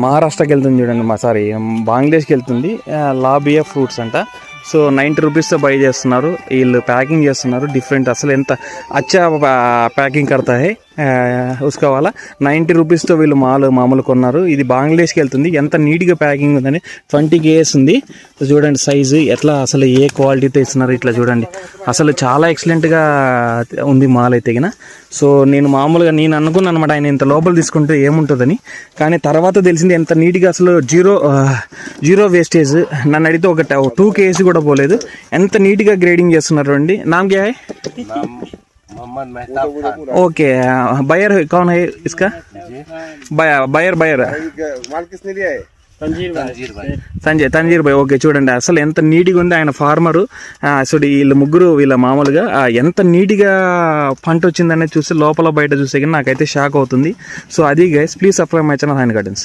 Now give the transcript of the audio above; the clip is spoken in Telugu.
మహారాష్ట్రకి వెళ్తుంది చూడండి సారీ బంగ్లాదేశ్కి వెళ్తుంది. లాబియా ఫ్రూట్స్ అంట. సో 90 రూపీస్తో బై చేస్తున్నారు. వీళ్ళు ప్యాకింగ్ చేస్తున్నారు డిఫరెంట్. అసలు ఎంత అచ్చా ప్యాకింగ్ కడతా హై ఉస్కా వాళ్ళ 90 రూపీస్తో వీళ్ళు మామూలు కొన్నారు. ఇది బంగ్లాదేశ్కి వెళ్తుంది. ఎంత నీట్గా ప్యాకింగ్ ఉందని 20 kgs ఉంది. చూడండి సైజు ఎట్లా అసలు ఏ క్వాలిటీతో ఇస్తున్నారు. ఇట్లా చూడండి అసలు చాలా ఎక్సలెంట్గా ఉంది మాల్ అయితే గిన. సో నేను అనుకున్నాను అనమాట ఆయన ఇంత లోపల తీసుకుంటే ఏముంటుందని. కానీ తర్వాత తెలిసింది ఎంత నీట్గా అసలు జీరో వేస్టేజ్. నన్ను అడిగితే ఒక 2 kgs కూడా పోలేదు. ఎంత నీట్గా గ్రేడింగ్ చేస్తున్నారు అండి. నామ్ క్యా హై? ओके बायर कौन है इसका? बायर తన్జీర్ భాయ్. ఓకే చూడండి అసలు ఎంత నీట్గా ఉంది ఆయన ఫార్మరు. అసలు వీళ్ళ ముగ్గురు వీళ్ళ మామూలుగా ఎంత నీట్గా పంట వచ్చిందనేది చూసి లోపల బయట చూసే కానీ నాకైతే షాక్ అవుతుంది. సో అది guys please subscribe my channel హైన్ గార్డెన్స్.